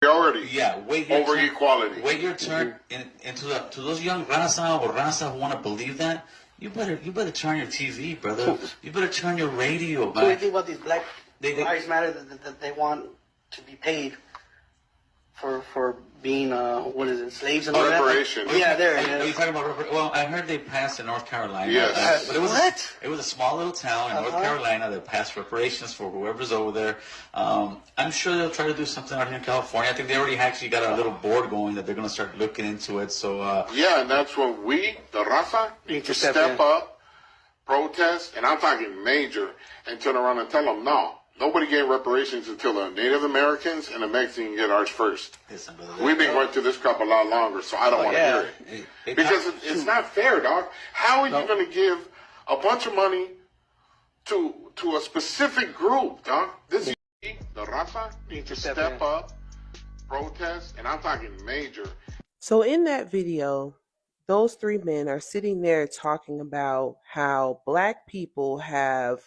Priority. Yeah, wait your over turn, equality. Wait your turn. To those young raza or raza who want to believe that, you better turn your TV, brother. You better turn your radio, man. What do you think about these Black Lives Matter that they want to be paid for being what is it, slaves and all that? Reparation. Yeah, there. Are you talking about reparation? Well, I heard they passed in North Carolina. Yes. But it was What? It was a small little town in North Carolina that passed reparations for whoever's over there. I'm sure they'll try to do something out here in California. I think they already actually got a little board going that they're going to start looking into it. So yeah, and that's when we, the raza, need to step up, protest, and I'm talking major, and turn around and tell them, no, nobody get reparations until the Native Americans and the Mexicans get ours first. We've been going through this crap a lot longer, so I don't want to hear it. Because it's not fair, dog. How are you going to give a bunch of money to a specific group, dog? The raza need to step up, protest, and I'm talking major. So in that video, those three men are sitting there talking about how Black people have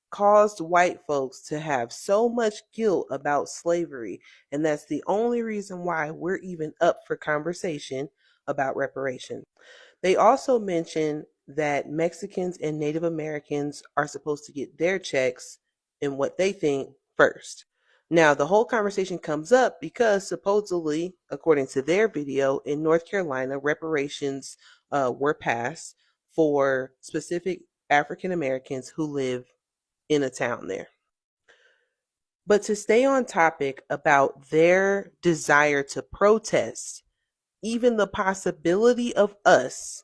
caused white folks to have so much guilt about slavery, and that's the only reason why we're even up for conversation about reparation. They also mention that Mexicans and Native Americans are supposed to get their checks in what they think first. Now, the whole conversation comes up because supposedly, according to their video, in North Carolina, reparations were passed for specific African Americans who live in a town there. But to stay on topic about their desire to protest, even the possibility of us,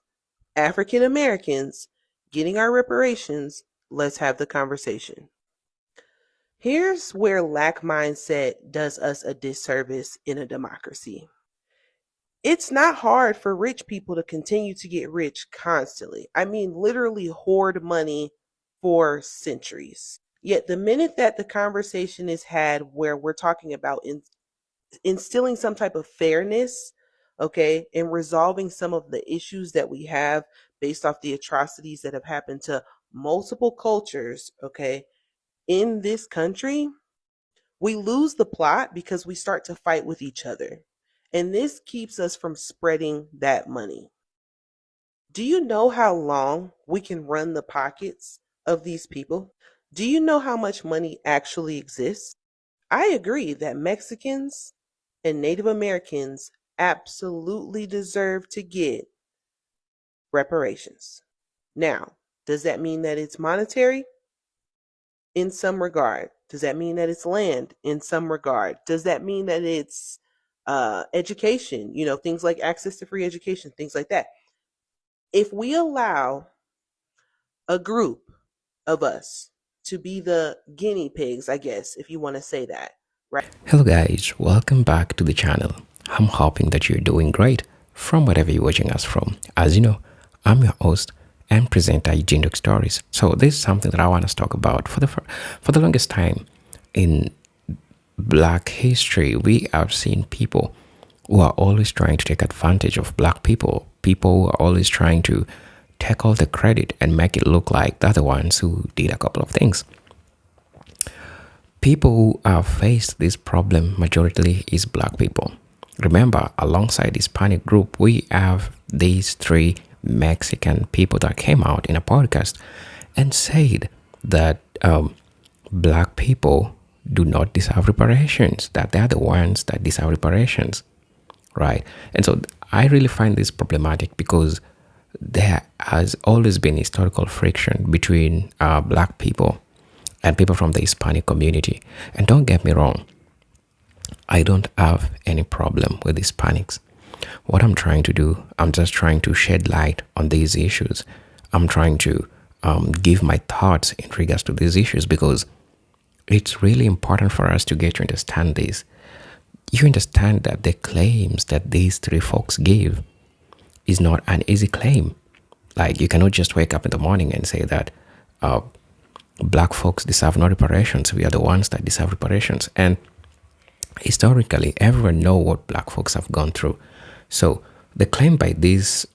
African Americans, getting our reparations, let's have the conversation. Here's where lack mindset does us a disservice in a democracy. It's not hard for rich people to continue to get rich constantly. I mean, literally hoard money for centuries. Yet the minute that the conversation is had where we're talking about instilling some type of fairness, okay, and resolving some of the issues that we have based off the atrocities that have happened to multiple cultures, okay, in this country, we lose the plot because we start to fight with each other. And this keeps us from spreading that money. Do you know how long we can run the pockets of these people? Do you know how much money actually exists? I agree that Mexicans and Native Americans absolutely deserve to get reparations. Now, does that mean that it's monetary? In some regard. Does that mean that it's land? In some regard. Does that mean that it's education? You know, things like access to free education, things like that. If we allow a group of us to be the guinea pigs, I guess, if you want to say that, right? Hello guys, welcome back to the channel. I'm hoping that you're doing great from wherever you're watching us from. As you know, I'm your host and presenter Eugene Stories. So this is something that I want to talk about. For the longest time in Black history, we have seen people who are always trying to take advantage of Black people. People who are always trying to take all the credit and make it look like they're the ones who did a couple of things. People who have faced this problem majority is Black people. Remember, alongside the Hispanic group, we have these three Mexican people that came out in a podcast and said that Black people do not deserve reparations, that they are the ones that deserve reparations, right? And so I really find this problematic because there has always been historical friction between Black people and people from the Hispanic community. And don't get me wrong, I don't have any problem with Hispanics. What I'm trying to do, I'm just trying to shed light on these issues. I'm trying to give my thoughts in regards to these issues because it's really important for us to get to understand this. You understand that the claims that these three folks give is not an easy claim. Like, you cannot just wake up in the morning and say that Black folks deserve no reparations. We are the ones that deserve reparations. And historically, everyone knows what Black folks have gone through. So the claim by these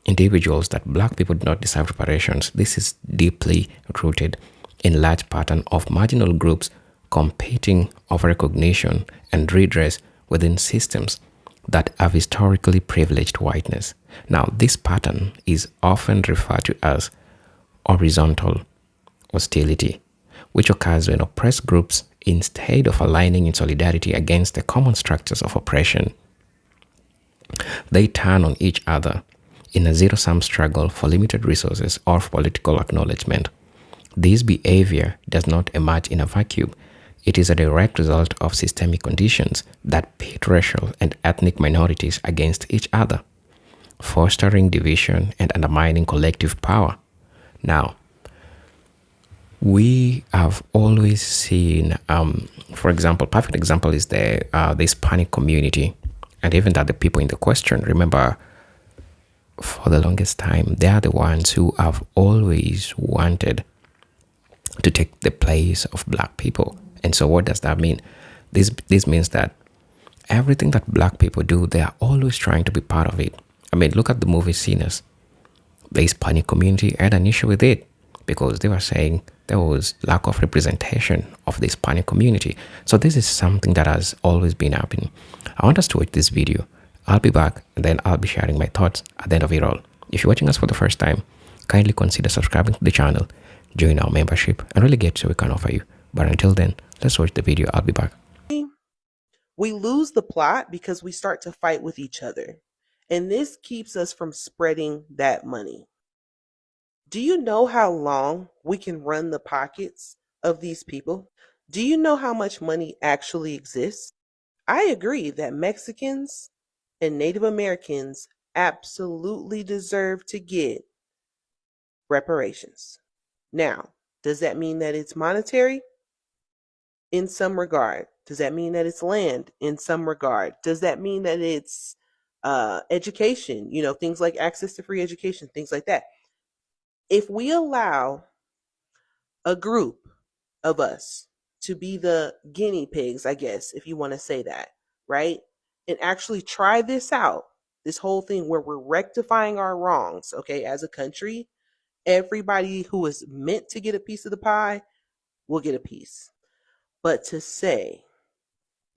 individuals that Black people do not deserve reparations, this is deeply rooted in large pattern of marginal groups competing over recognition and redress within systems that have historically privileged whiteness. Now, this pattern is often referred to as horizontal hostility, which occurs when oppressed groups, instead of aligning in solidarity against the common structures of oppression, they turn on each other in a zero-sum struggle for limited resources or for political acknowledgement. This behavior does not emerge in a vacuum. It is a direct result of systemic conditions that pit racial and ethnic minorities against each other, fostering division and undermining collective power. Now, we have always seen, for example, perfect example is the Hispanic community, and even that the people in the question, remember, for the longest time, they are the ones who have always wanted to take the place of black people. And so what does that mean? This means that everything that black people do, they are always trying to be part of it. I mean, look at the movie Sinners. The Hispanic community had an issue with it because they were saying there was lack of representation of the Hispanic community. So this is something that has always been happening. I want us to watch this video. I'll be back and then I'll be sharing my thoughts at the end of it all. If you're watching us for the first time, kindly consider subscribing to the channel, join our membership, and really get so we can offer you. But until then, let's watch the video. I'll be back. We lose the plot because we start to fight with each other. And this keeps us from spreading that money. Do you know how long we can run the pockets of these people? Do you know how much money actually exists? I agree that Mexicans and Native Americans absolutely deserve to get reparations. Now, does that mean that it's monetary? In some regard. Does that mean that it's land? In some regard. Does that mean that it's education? You know, things like access to free education, things like that. If we allow a group of us to be the guinea pigs, I guess, if you want to say that, right? And actually try this out, this whole thing where we're rectifying our wrongs, okay, as a country, everybody who is meant to get a piece of the pie will get a piece. But to say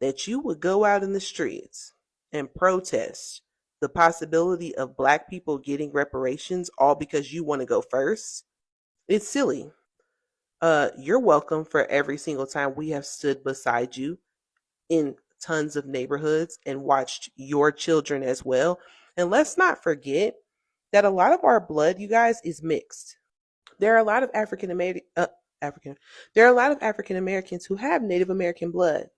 that you would go out in the streets and protest the possibility of black people getting reparations all because you want to go first, it's silly. You're welcome for every single time we have stood beside you in tons of neighborhoods and watched your children as well. And let's not forget that a lot of our blood, you guys, is mixed. There are a lot of African Americans who have Native American blood.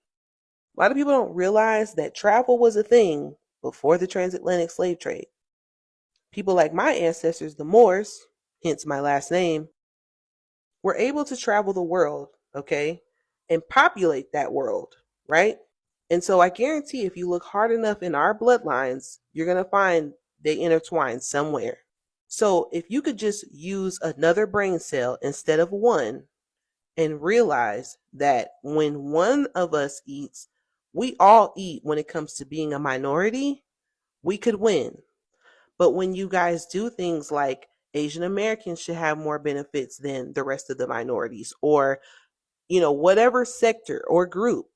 A lot of people don't realize that travel was a thing before the transatlantic slave trade. People like my ancestors, the Moors, hence my last name, were able to travel the world, okay, and populate that world, right? And so I guarantee if you look hard enough in our bloodlines, you're going to find they intertwine somewhere. So if you could just use another brain cell instead of one and realize that when one of us eats, we all eat when it comes to being a minority, we could win. But when you guys do things like Asian Americans should have more benefits than the rest of the minorities, or, you know, whatever sector or group,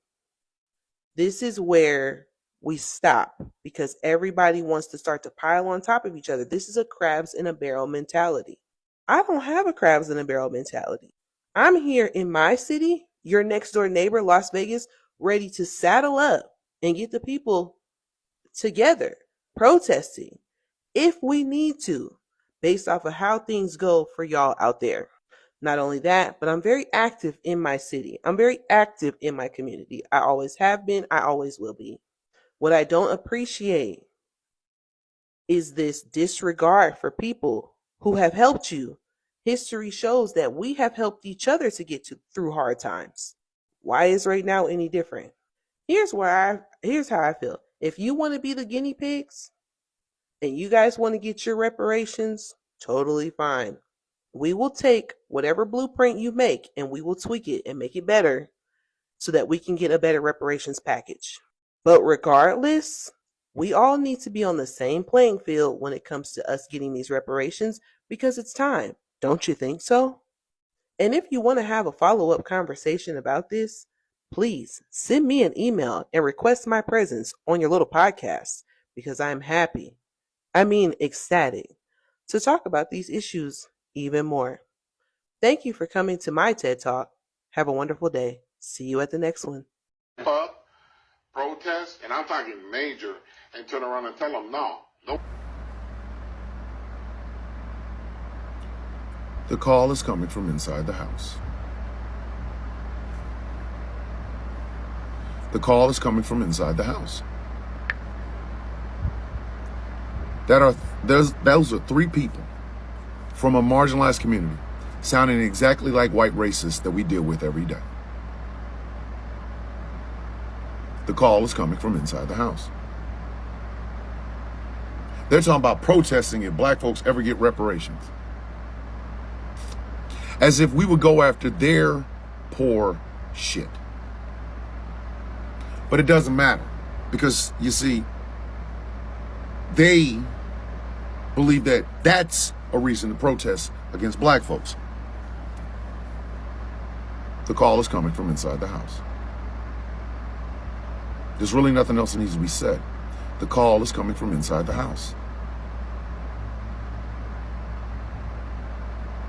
this is where we stop because everybody wants to start to pile on top of each other. This is a crabs in a barrel mentality. I don't have a crabs in a barrel mentality. I'm here in my city, your next door neighbor, Las Vegas, ready to saddle up and get the people together, protesting, if we need to, based off of how things go for y'all out there. Not only that, but I'm very active in my city. I'm very active in my community. I always have been. I always will be. What I don't appreciate is this disregard for people who have helped you. History shows that we have helped each other to get through hard times. Why is right now any different? Here's how I feel. If you want to be the guinea pigs and you guys want to get your reparations, totally fine. We will take whatever blueprint you make and we will tweak it and make it better so that we can get a better reparations package. But regardless, we all need to be on the same playing field when it comes to us getting these reparations because it's time. Don't you think so? And if you want to have a follow-up conversation about this, please send me an email and request my presence on your little podcast because I'm happy, ecstatic, to talk about these issues even more. Thank you for coming to my TED Talk. Have a wonderful day. See you at the next one. Up, protest, and I'm talking major, and turn around and tell them no. The call is coming from inside the house. The call is coming from inside the house. Those are three people from a marginalized community sounding exactly like white racists that we deal with every day. The call is coming from inside the house. They're talking about protesting if black folks ever get reparations. As if we would go after their poor shit. But it doesn't matter because, you see, they believe that that's a reason to protest against black folks. The call is coming from inside the house. There's really nothing else that needs to be said. The call is coming from inside the house.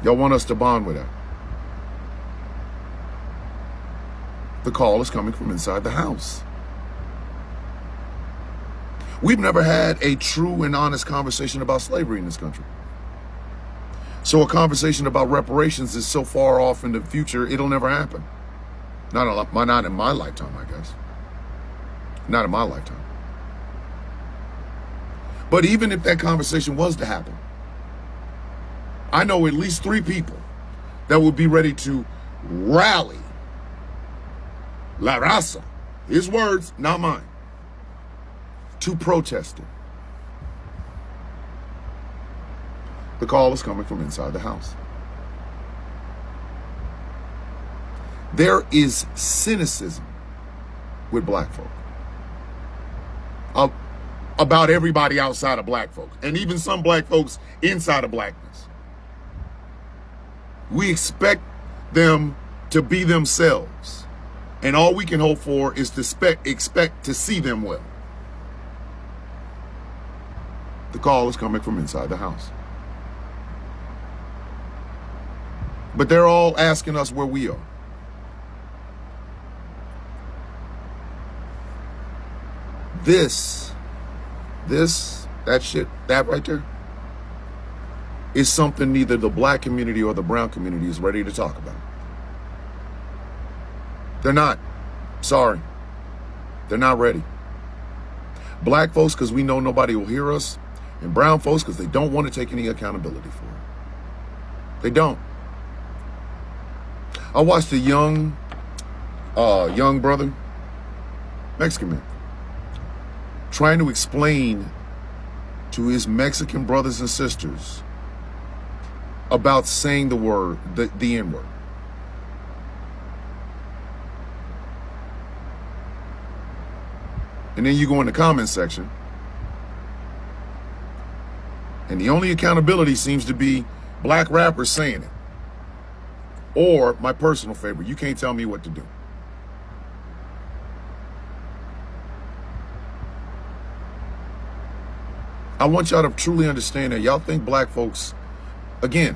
Y'all want us to bond with that. The call is coming from inside the house. We've never had a true and honest conversation about slavery in this country. So a conversation about reparations is so far off in the future, it'll never happen. Not in my lifetime, I guess. Not in my lifetime. But even if that conversation was to happen, I know at least three people that would be ready to rally La Raza, his words, not mine, to protest it. The call is coming from inside the house. There is cynicism with black folk about everybody outside of black folk, and even some black folks inside of blackness. We expect them to be themselves, and all we can hope for is to expect to see them well. The call is coming from inside the house. But they're all asking us where we are. That right there is something neither the black community or the brown community is ready to talk about. They're not. Sorry. They're not ready. Black folks, because we know nobody will hear us, and brown folks, because they don't want to take any accountability for it. They don't. I watched a young brother, Mexican man, trying to explain to his Mexican brothers and sisters about saying the word, the N-word. And then you go in the comment section, and the only accountability seems to be black rappers saying it. Or, my personal favorite, you can't tell me what to do. I want y'all to truly understand that y'all think black folks, again,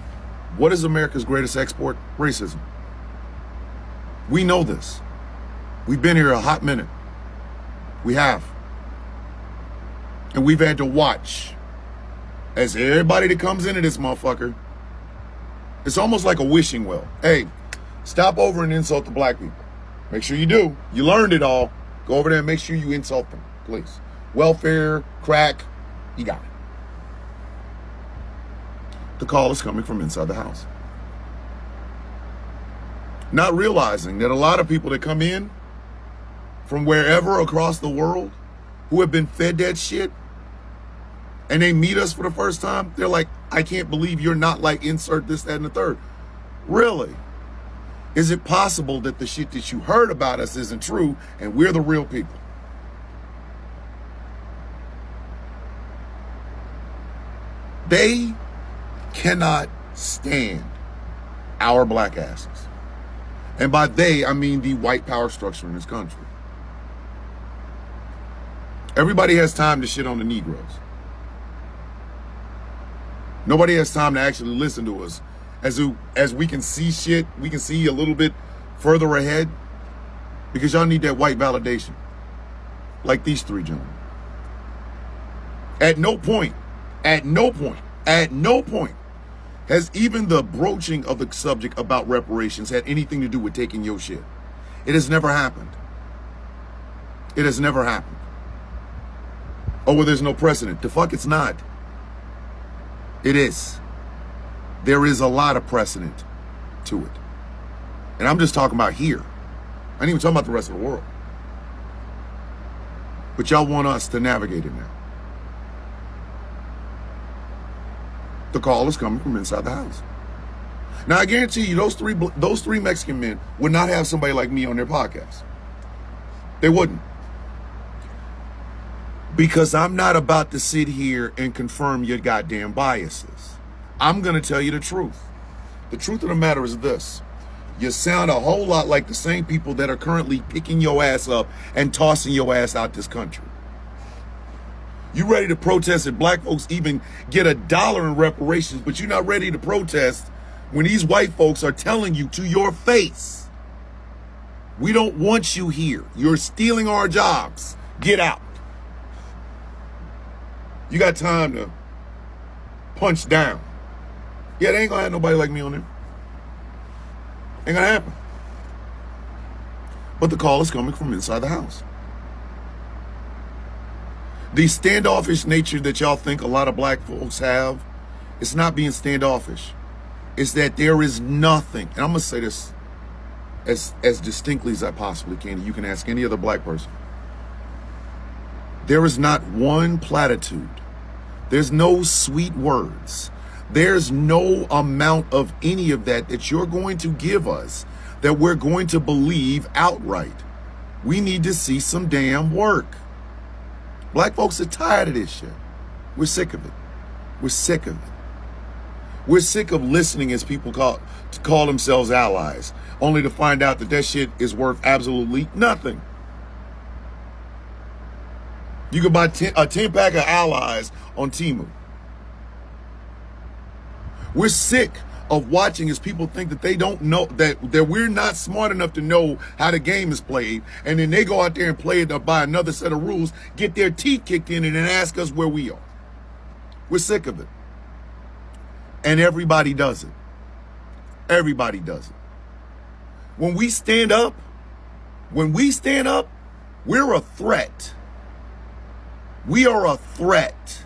what is America's greatest export? Racism. We know this. We've been here a hot minute. We have. And we've had to watch as everybody that comes into this motherfucker, it's almost like a wishing well. Hey, stop over and insult the black people. Make sure you do. You learned it all. Go over there and make sure you insult them, please. Welfare, crack, you got it. The call is coming from inside the house. Not realizing that a lot of people that come in from wherever across the world who have been fed that shit, and they meet us for the first time, they're like, I can't believe you're not like insert this, that, and the third. Really? Is it possible that the shit that you heard about us isn't true and we're the real people? They cannot stand our black asses. And by they, I mean the white power structure in this country. Everybody has time to shit on the Negroes. Nobody has time to actually listen to us. As we can see shit, we can see a little bit further ahead, because y'all need that white validation. Like these three gentlemen. At no point has even the broaching of the subject about reparations had anything to do with taking your shit. It has never happened. It has never happened. Oh, well, there's no precedent. The fuck it's not. It is. There is a lot of precedent to it. And I'm just talking about here. I ain't even talking about the rest of the world. But y'all want us to navigate it now. The call is coming from inside the house. Now, I guarantee you, those three Mexican men would not have somebody like me on their podcast. They wouldn't. Because I'm not about to sit here and confirm your goddamn biases. I'm going to tell you the truth. The truth of the matter is this. You sound a whole lot like the same people that are currently picking your ass up and tossing your ass out this country. You ready to protest if black folks even get $1 in reparations, but you're not ready to protest when these white folks are telling you to your face, we don't want you here. You're stealing our jobs. Get out. You got time to punch down. Yeah, they ain't gonna have nobody like me on there. Ain't gonna happen. But the call is coming from inside the house. The standoffish nature that y'all think a lot of black folks have, it's not being standoffish. It's that there is nothing, and I'm gonna say this as distinctly as I possibly can. You can ask any other black person. There is not one platitude. There's no sweet words. There's no amount of any of that you're going to give us that we're going to believe outright. We need to see some damn work. Black folks are tired of this shit. We're sick of it. We're sick of it. We're sick of listening as people call themselves allies, only to find out that shit is worth absolutely nothing. You can buy a 10-pack of allies on Temu. We're sick of watching as people think that they don't know, that we're not smart enough to know how the game is played, and then they go out there and play it by another set of rules, get their teeth kicked in, and then ask us where we are. We're sick of it. And everybody does it. Everybody does it. When we stand up, we're a threat. We are a threat.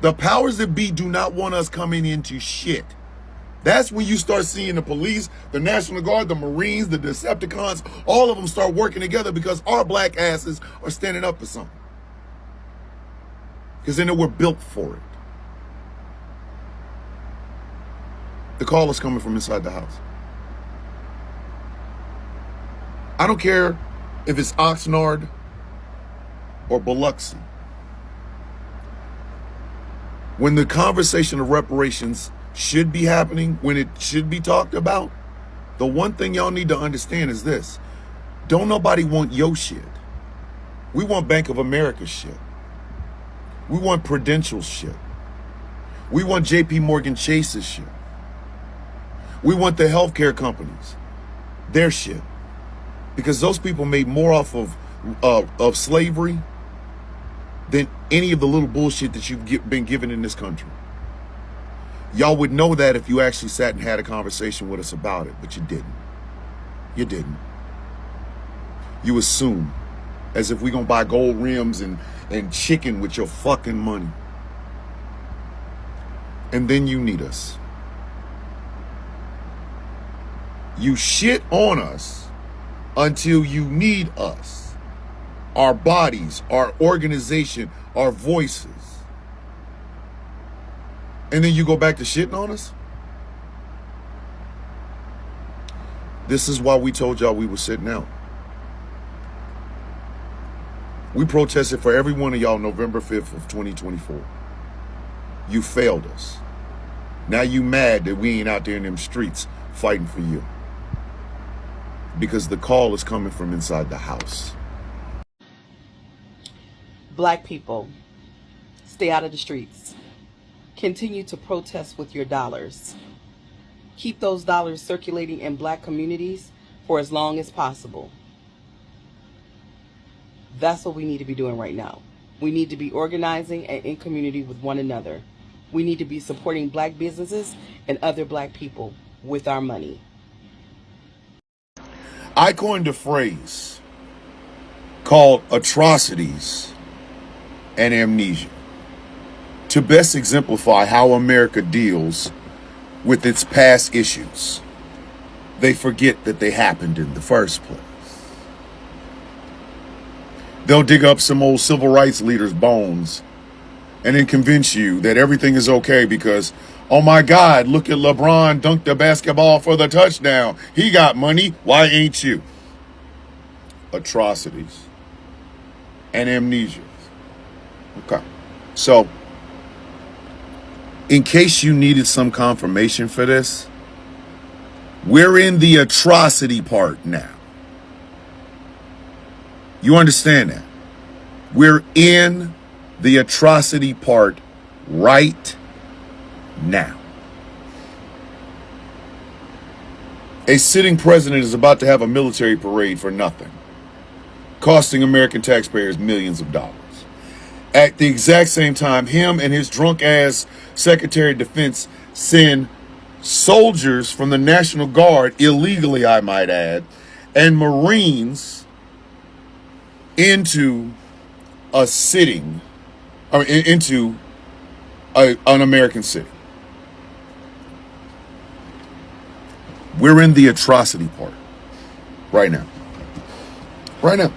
The powers that be do not want us coming into shit. That's when you start seeing the police, the National Guard, the Marines, the Decepticons, all of them start working together because our black asses are standing up for something. Because they know we're built for it. The call is coming from inside the house. I don't care if it's Oxnard or Biloxi. When the conversation of reparations should be happening, when it should be talked about, the one thing y'all need to understand is this. Don't nobody want your shit. We want Bank of America shit. We want Prudential shit. We want JP Morgan Chase's shit. We want the healthcare companies, their shit. Because those people made more off of slavery than any of the little bullshit that you've been given in this country. Y'all would know that if you actually sat and had a conversation with us about it, but you didn't. You didn't. You assume, as if we're gonna buy gold rims and chicken with your fucking money. And then you need us. You shit on us until you need us. Our bodies, our organization, our voices. And then you go back to shitting on us? This is why we told y'all we were sitting out. We protested for every one of y'all November 5th of 2024. You failed us. Now you mad that we ain't out there in them streets fighting for you. because the call is coming from inside the house. Black people, stay out of the streets. Continue to protest with your dollars. Keep those dollars circulating in black communities for as long as possible. That's what we need to be doing right now. We need to be organizing and in community with one another. We need to be supporting black businesses and other black people with our money. I coined a phrase called atrocities and amnesia to best exemplify how America deals with its past issues. They forget that they happened in the first place. They'll dig up some old civil rights leader's bones and then convince you that everything is okay because, oh my God, look at LeBron dunked the basketball for the touchdown. He got money. Why ain't you? Atrocities and amnesia. Okay. So, in case you needed some confirmation for this, we're in the atrocity part now. You understand that? We're in the atrocity part right now. A sitting president is about to have a military parade for nothing, costing American taxpayers millions of dollars. At the exact same time, him and his drunk ass Secretary of Defense send soldiers from the National Guard, illegally I might add, and Marines into a sitting, into an American city. We're in the atrocity part right now. Right now.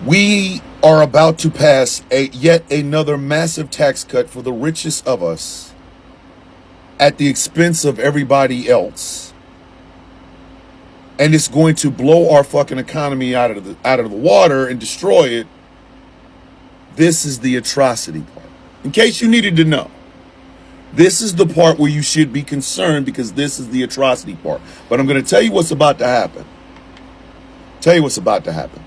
We are about to pass yet another massive tax cut for the richest of us at the expense of everybody else. And it's going to blow our fucking economy out of the water and destroy it. This is the atrocity part. In case you needed to know, this is the part where you should be concerned because this is the atrocity part. But I'm going to tell you what's about to happen. Tell you what's about to happen.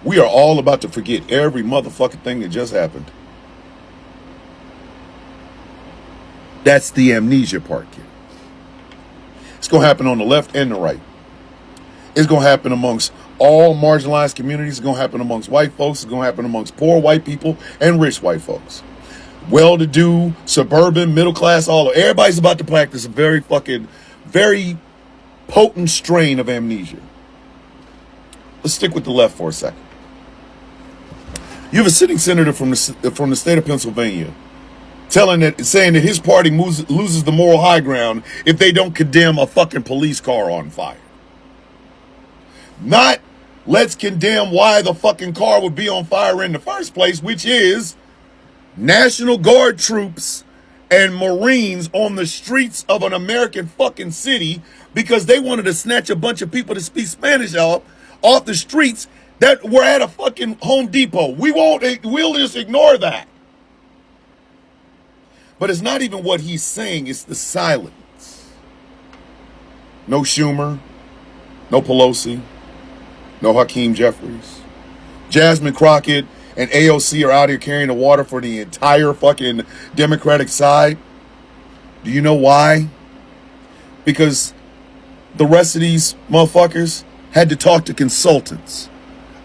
We are all about to forget every motherfucking thing that just happened. That's the amnesia part, kid. It's going to happen on the left and the right. It's going to happen amongst all marginalized communities. It's going to happen amongst white folks. It's going to happen amongst poor white people and rich white folks. Well-to-do, suburban, middle class, everybody's about to practice a very potent strain of amnesia. Let's stick with the left for a second. You have a sitting senator from the state of Pennsylvania saying that his party loses the moral high ground if they don't condemn a fucking police car on fire. Not let's condemn why the fucking car would be on fire in the first place, which is National Guard troops and Marines on the streets of an American fucking city because they wanted to snatch a bunch of people to speak Spanish off the streets that were at a fucking Home Depot. We'll just ignore that. But it's not even what he's saying, it's the silence. No Schumer, no Pelosi, no Hakeem Jeffries. Jasmine Crockett and AOC are out here carrying the water for the entire fucking Democratic side. Do you know why? Because the rest of these motherfuckers had to talk to consultants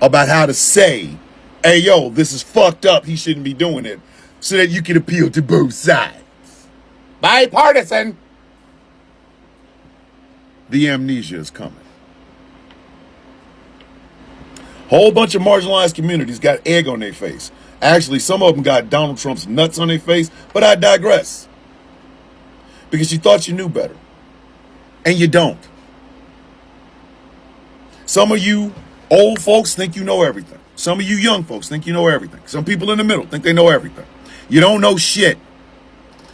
about how to say, hey, yo, this is fucked up, he shouldn't be doing it, so that you can appeal to both sides. Bipartisan. The amnesia is coming. Whole bunch of marginalized communities got egg on their face. Actually, some of them got Donald Trump's nuts on their face, but I digress. Because you thought you knew better. And you don't. Some of you old folks think you know everything. Some of you young folks think you know everything. Some people in the middle think they know everything. You don't know shit.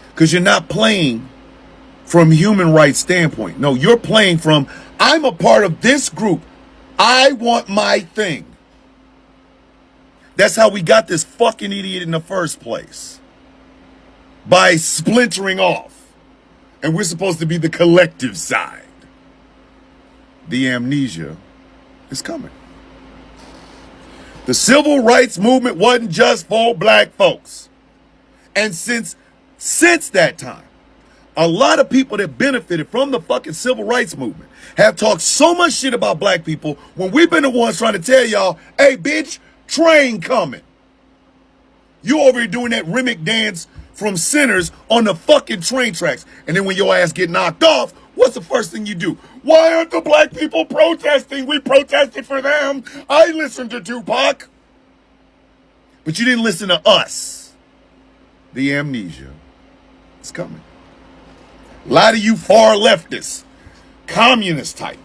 Because you're not playing from human rights standpoint. No, you're playing from, I'm a part of this group. I want my thing. That's how we got this fucking idiot in the first place. By splintering off. And we're supposed to be the collective side. The amnesia is coming. The civil rights movement wasn't just for black folks. And since that time, a lot of people that benefited from the fucking civil rights movement have talked so much shit about black people when we've been the ones trying to tell y'all, hey, bitch, train coming. You over here doing that rhythmic dance from Sinners on the fucking train tracks. And then when your ass get knocked off, what's the first thing you do? Why aren't the black people protesting? We protested for them. I listened to Tupac. But you didn't listen to us. The amnesia is coming. A lot of you far leftists, communist type.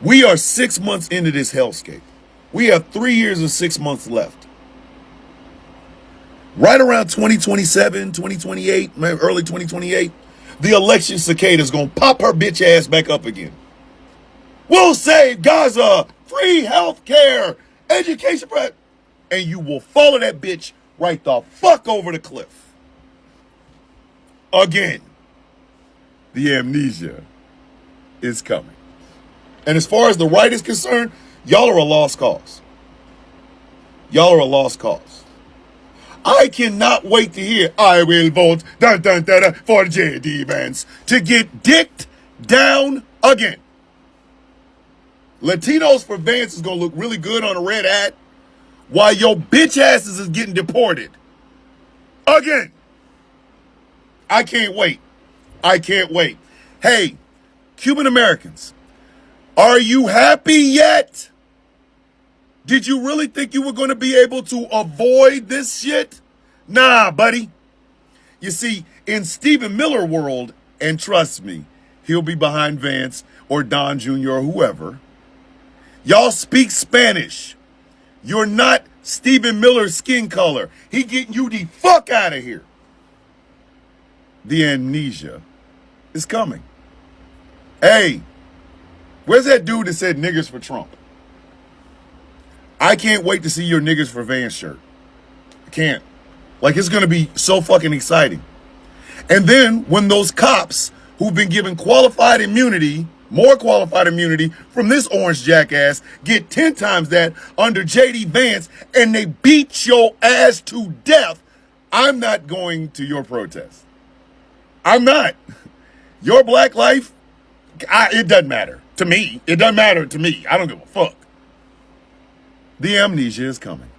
We are 6 months into this hellscape. We have 3 years and 6 months left. Right around 2027, 2028, early 2028, the election cicada is going to pop her bitch ass back up again. We'll save Gaza, free health care, education, and you will follow that bitch right the fuck over the cliff. Again, the amnesia is coming. And as far as the right is concerned, y'all are a lost cause. Y'all are a lost cause. I cannot wait to hear, I will vote for J.D. Vance to get dicked down again. Latinos for Vance is going to look really good on a red hat while your bitch asses is getting deported. Again. I can't wait. I can't wait. Hey, Cuban Americans, are you happy yet? Did you really think you were going to be able to avoid this shit? Nah, buddy. You see, in Stephen Miller world, and trust me, he'll be behind Vance or Don Jr. or whoever. Y'all speak Spanish. You're not Stephen Miller's skin color. He getting you the fuck out of here. The amnesia is coming. Hey, where's that dude that said niggers for Trump? I can't wait to see your niggers for Vance shirt. I can't. Like, it's going to be so fucking exciting. And then when those cops who've been given qualified immunity, more qualified immunity from this orange jackass, get 10 times that under J.D. Vance and they beat your ass to death, I'm not going to your protest. I'm not. Your black life, it doesn't matter to me. It doesn't matter to me. I don't give a fuck. The amnesia is coming.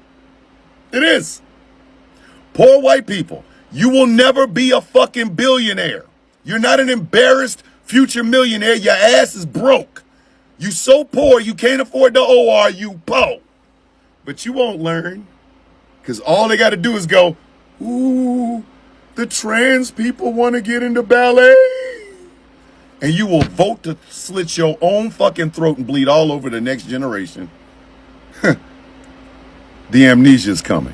It is. Poor white people, you will never be a fucking billionaire. You're not an embarrassed future millionaire. Your ass is broke. You so poor you can't afford the OR, you po. But you won't learn. Because all they got to do is go, ooh, the trans people want to get into ballet. And you will vote to slit your own fucking throat and bleed all over the next generation. The amnesia is coming.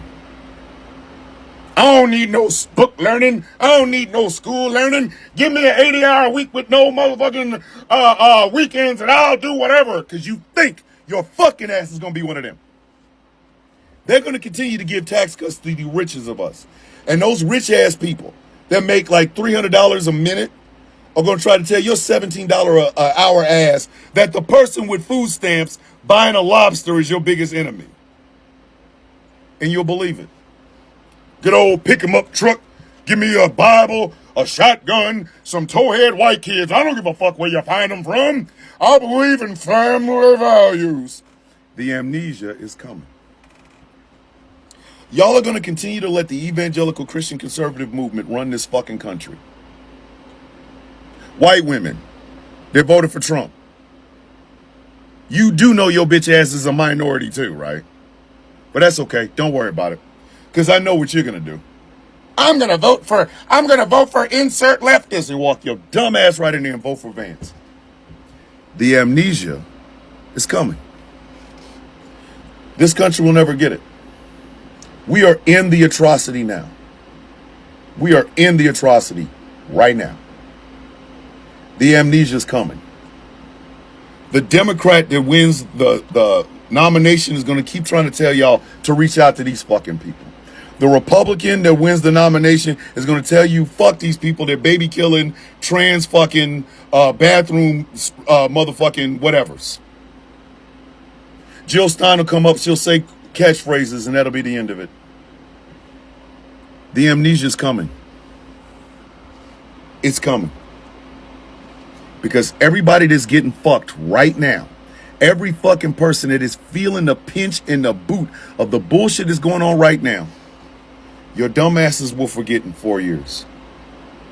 I don't need no book learning. I don't need no school learning. Give me an 80-hour week with no motherfucking weekends and I'll do whatever. Because you think your fucking ass is going to be one of them. They're going to continue to give tax cuts to the richest of us. And those rich ass people that make like $300 a minute are going to try to tell your $17 an hour ass that the person with food stamps buying a lobster is your biggest enemy. And you'll believe it. Good old pick 'em up truck. Give me a Bible, a shotgun, some towhead white kids. I don't give a fuck where you find them from. I believe in family values. The amnesia is coming. Y'all are going to continue to let the evangelical Christian conservative movement run this fucking country. White women, they voted for Trump. You do know your bitch ass is a minority too, right? But that's okay. Don't worry about it. Because I know what you're going to do. I'm going to vote for insert leftist and walk your dumb ass right in there and vote for Vance. The amnesia is coming. This country will never get it. We are in the atrocity now. We are in the atrocity right now. The amnesia is coming. The Democrat that wins the nomination is going to keep trying to tell y'all to reach out to these fucking people. The Republican that wins the nomination is going to tell you, fuck these people, they're baby killing, trans fucking, bathroom, motherfucking whatevers. Jill Stein will come up, she'll say catchphrases, and that'll be the end of it. The amnesia's coming. It's coming. Because everybody that's getting fucked right now, every fucking person that is feeling the pinch in the boot of the bullshit that's going on right now, your dumbasses will forget in 4 years.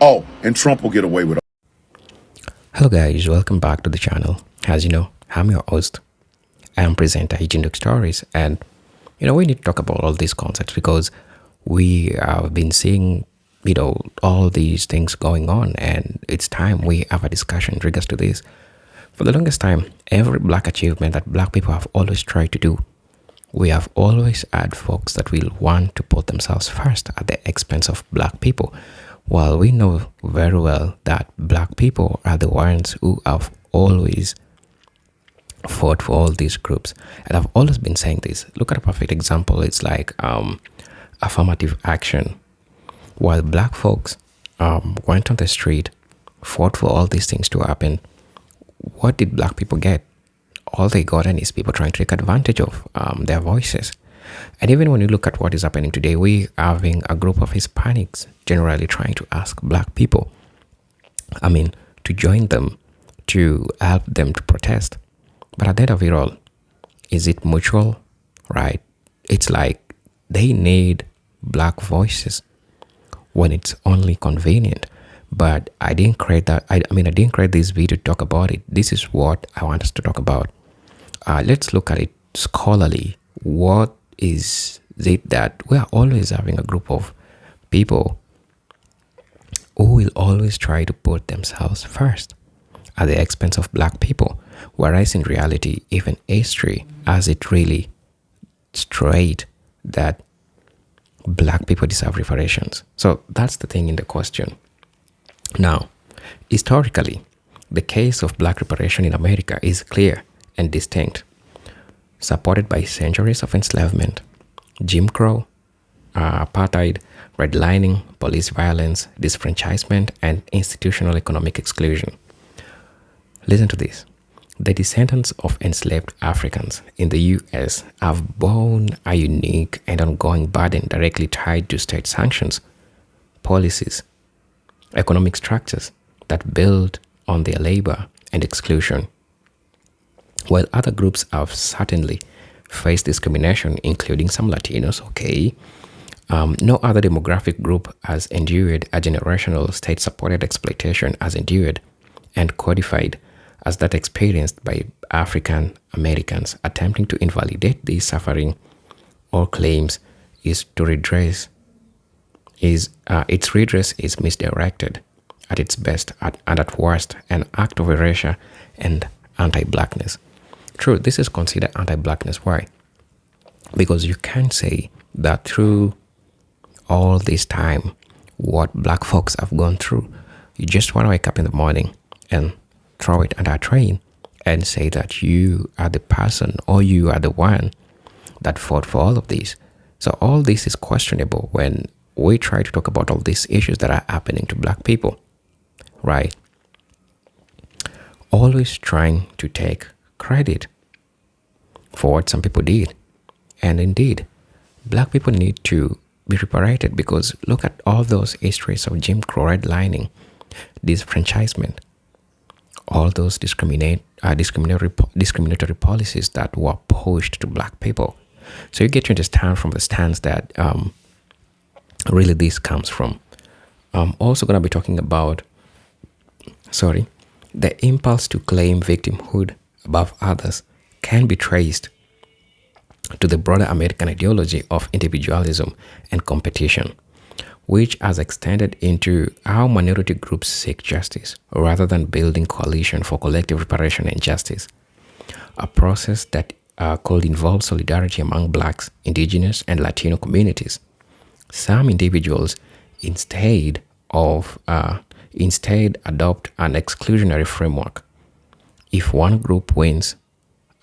Oh, and Trump will get away with it. Hello guys, welcome back to the channel. As you know, I'm your host. I'm presenter Agent Stories, and we need to talk about all these concepts because we have been seeing all these things going on, and it's time we have a discussion in regards to this. For the longest time, every black achievement that black people have always tried to do, we have always had folks that will want to put themselves first at the expense of black people, while we know very well that black people are the ones who have always fought for all these groups. And I've always been saying this. Look at a perfect example. It's like affirmative action. While black folks went on the street, fought for all these things to happen, what did black people get? All they got is people trying to take advantage of their voices. And even when you look at what is happening today, we are having a group of Hispanics generally trying to ask black people, to join them, to help them to protest. But at the end of it all, is it mutual? Right? It's like they need black voices when it's only convenient. But I didn't create that. I didn't create this video to talk about it. This is what I want us to talk about. Let's look at it scholarly. What is it that we are always having a group of people who will always try to put themselves first at the expense of black people, whereas in reality, even history has it really straight that black people deserve reparations. So that's the thing in the question. Now, historically, the case of black reparation in America is clear and distinct, supported by centuries of enslavement, Jim Crow, apartheid, redlining, police violence, disfranchisement, and institutional economic exclusion. Listen to this. The descendants of enslaved Africans in the U.S. have borne a unique and ongoing burden directly tied to state sanctions, policies, economic structures that build on their labor and exclusion. While other groups have certainly faced discrimination, including some Latinos, no other demographic group has endured a generational state-supported exploitation as endured and codified as that experienced by African Americans. Attempting to invalidate this suffering or claims its redress is misdirected at its best and at worst an act of erasure and anti-blackness. True, this is considered anti-blackness. Why? Because you can't say that through all this time, what black folks have gone through, you just want to wake up in the morning and throw it under a train and say that you are the person or you are the one that fought for all of this. So all this is questionable when we try to talk about all these issues that are happening to black people, right? Always trying to take credit for what some people did. And indeed, black people need to be reparated because look at all those histories of Jim Crow, redlining, disfranchisement, all those discriminatory policies that were pushed to black people. So you get to understand from the stance that really this comes from. I'm also going to be talking about, the impulse to claim victimhood above others can be traced to the broader American ideology of individualism and competition, which has extended into how minority groups seek justice rather than building coalition for collective reparation and justice, a process that could involve solidarity among Blacks, Indigenous, and Latino communities. Some individuals instead adopt an exclusionary framework. If one group wins,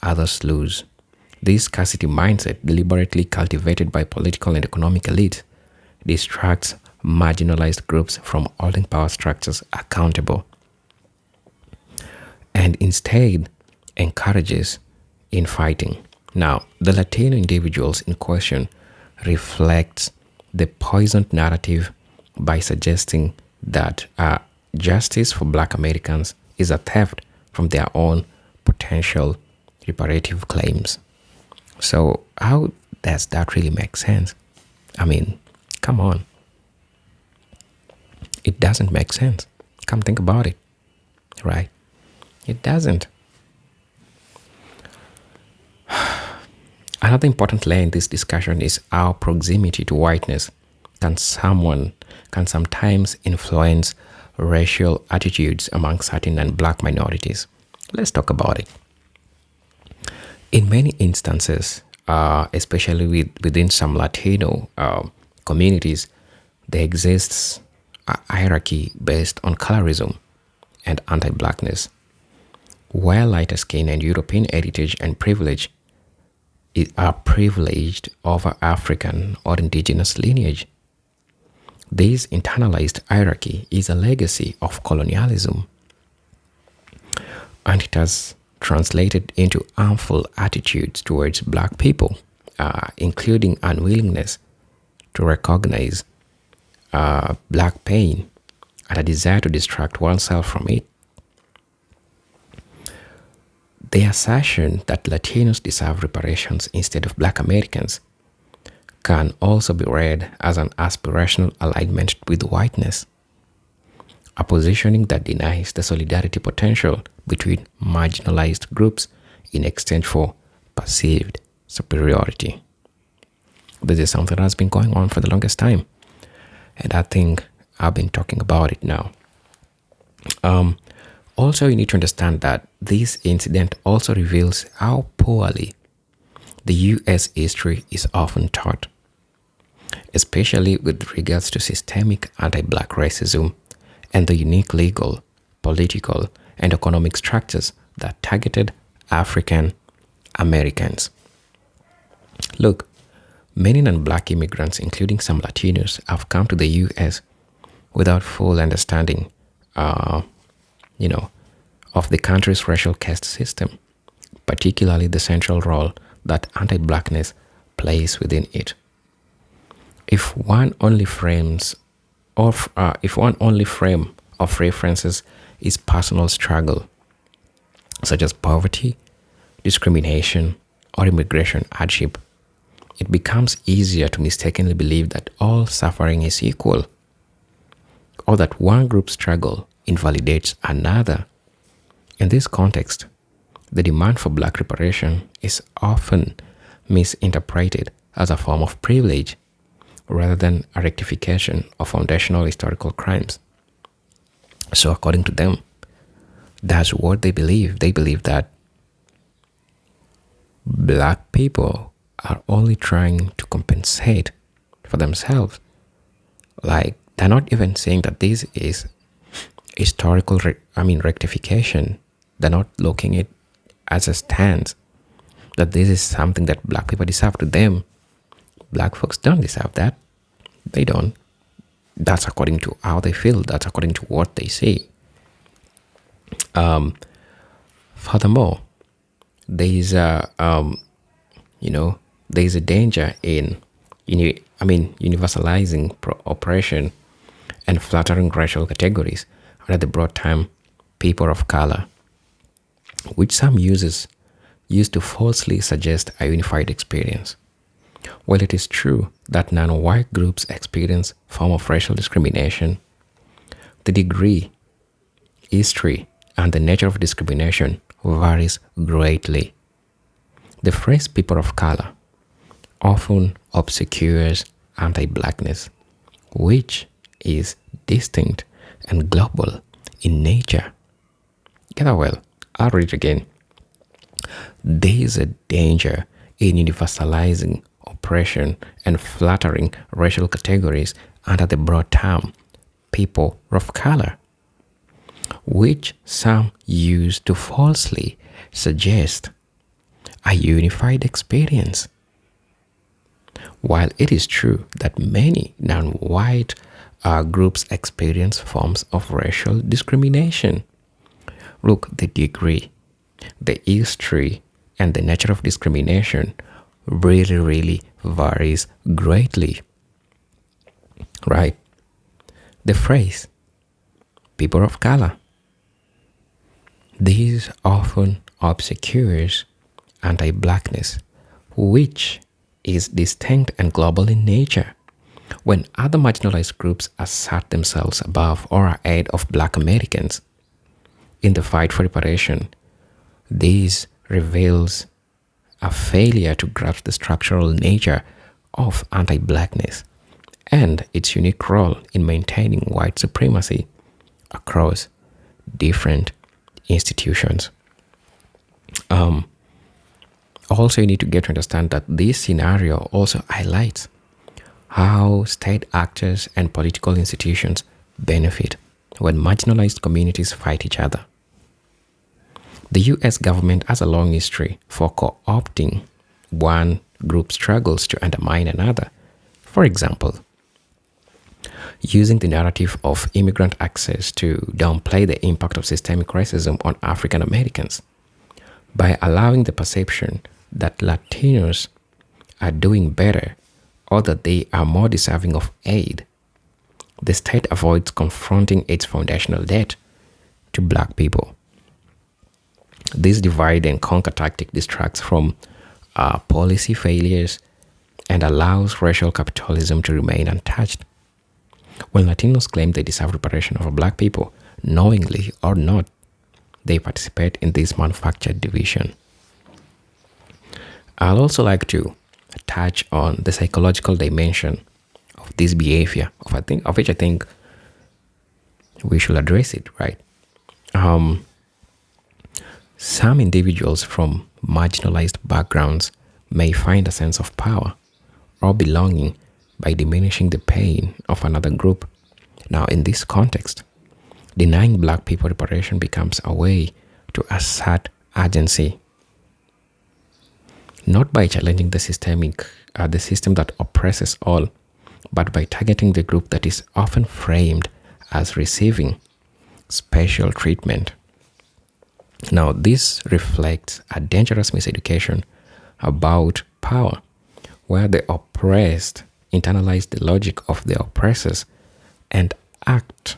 others lose. This scarcity mindset, deliberately cultivated by political and economic elites, distracts marginalized groups from holding power structures accountable, and instead encourages infighting. Now, the Latino individuals in question reflects the poisoned narrative by suggesting that justice for Black Americans is a theft from their own potential reparative claims. So how does that really make sense? I mean, come on. It doesn't make sense. Come think about it, right? It doesn't. Another important layer in this discussion is how proximity to whiteness can sometimes influence racial attitudes among certain and Black minorities. Let's talk about it. In many instances, especially within some Latino communities, there exists a hierarchy based on colorism and anti-Blackness, where lighter skin and European heritage and privilege are privileged over African or indigenous lineage. This internalized hierarchy is a legacy of colonialism, and it has translated into harmful attitudes towards Black people, including unwillingness to recognize Black pain and a desire to distract oneself from it. The assertion that Latinos deserve reparations instead of Black Americans can also be read as an aspirational alignment with whiteness, a positioning that denies the solidarity potential between marginalized groups in exchange for perceived superiority. This is something that has been going on for the longest time, and I think I've been talking about it now. Also, you need to understand that this incident also reveals how poorly the U.S. history is often taught, especially with regards to systemic anti-Black racism and the unique legal, political, and economic structures that targeted African Americans. Look, many non-Black immigrants, including some Latinos, have come to the U.S. without full understanding of the country's racial caste system, particularly the central role that anti-Blackness plays within it. If one only frame of references is personal struggle, such as poverty, discrimination, or immigration hardship, it becomes easier to mistakenly believe that all suffering is equal, or that one group's struggle invalidates another. In this context, the demand for Black reparation is often misinterpreted as a form of privilege rather than a rectification of foundational historical crimes. So according to them, that's what they believe. They believe that Black people are only trying to compensate for themselves. Like, they're not even saying that this is historical rectification. They're not looking at it as a stance that this is something that Black people deserve. To them, Black folks don't deserve that. They don't. That's according to how they feel. That's according to what they say. Furthermore, there is a danger in universalizing oppression and flattering racial categories under the broad term people of color, which some users use to falsely suggest a unified experience. While it is true that non-white groups experience form of racial discrimination, the degree, history, and the nature of discrimination varies greatly. The phrase people of color often obscures anti-Blackness, which is distinct and global in nature. Get that well. I'll read it again. There is a danger in universalizing oppression and flattering racial categories under the broad term people of color, which some use to falsely suggest a unified experience. While it is true that many non-white groups experience forms of racial discrimination, look, the degree, the history, and the nature of discrimination really varies greatly. Right? The phrase, people of color, this often obscures anti-blackness, which is distinct and global in nature. When other marginalized groups assert themselves above or ahead of black Americans in the fight for reparation, this reveals a failure to grasp the structural nature of anti-blackness and its unique role in maintaining white supremacy across different institutions. Also, you need to get to understand that this scenario also highlights how state actors and political institutions benefit when marginalized communities fight each other. The US government has a long history for co-opting one group's struggles to undermine another. For example, using the narrative of immigrant access to downplay the impact of systemic racism on African Americans by allowing the perception that Latinos are doing better or that they are more deserving of aid. The state avoids confronting its foundational debt to black people. This divide and conquer tactic distracts from policy failures and allows racial capitalism to remain untouched. When Latinos claim they deserve reparation of black people, knowingly or not, they participate in this manufactured division. I'd also like to touch on the psychological dimension of this behavior, of which I think we should address it, right? Some individuals from marginalized backgrounds may find a sense of power or belonging by diminishing the pain of another group. Now, in this context, denying black people reparation becomes a way to assert agency, not by challenging the system that oppresses all, but by targeting the group that is often framed as receiving special treatment. Now, this reflects a dangerous miseducation about power, where the oppressed internalize the logic of the oppressors and act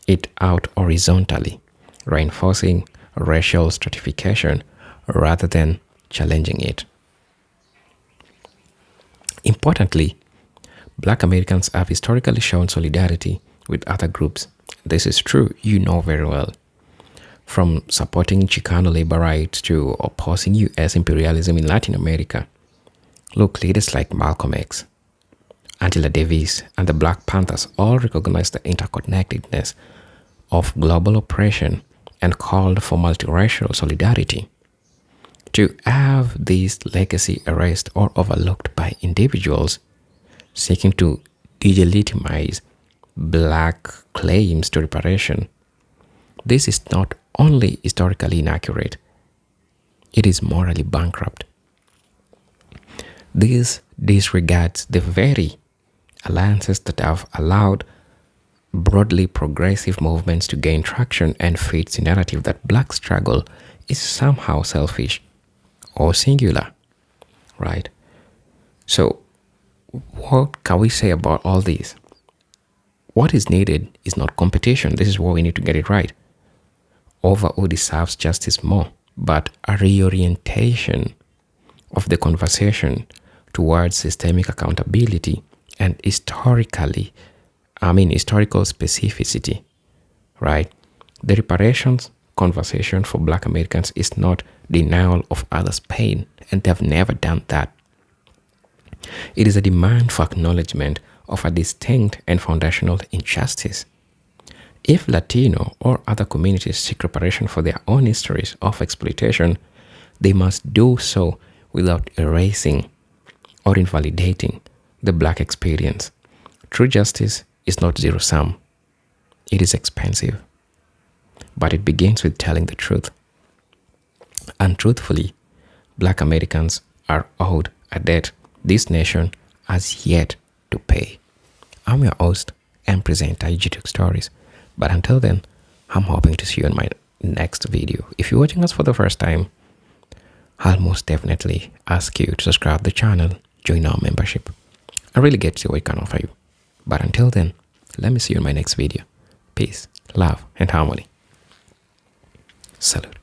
it out horizontally, reinforcing racial stratification rather than challenging it. Importantly, black Americans have historically shown solidarity with other groups. This is true, you know very well. From supporting Chicano labor rights to opposing US imperialism in Latin America. Look, leaders like Malcolm X, Angela Davis, and the Black Panthers all recognized the interconnectedness of global oppression and called for multiracial solidarity. To have this legacy erased or overlooked by individuals seeking to delegitimize black claims to reparation, this is not only historically inaccurate, it is morally bankrupt. This disregards the very alliances that have allowed broadly progressive movements to gain traction and feeds the narrative that black struggle is somehow selfish or singular, right? So what can we say about all this? What is needed is not competition. This is where we need to get it right over who deserves justice more, but a reorientation of the conversation towards systemic accountability and historical specificity, right? The reparations conversation for black Americans is not denial of others' pain, and they have never done that. It is a demand for acknowledgement of a distinct and foundational injustice. If Latino or other communities seek reparation for their own histories of exploitation, they must do so without erasing or invalidating the black experience. True justice is not zero-sum. It is expensive. But it begins with telling the truth. And truthfully, black Americans are owed a debt this nation has yet to pay. I'm your host and presenter, Talk Stories. But until then, I'm hoping to see you in my next video. If you're watching us for the first time, I'll most definitely ask you to subscribe to the channel, join our membership. I really get to see what I can offer you. But until then, let me see you in my next video. Peace, love, and harmony. Salute.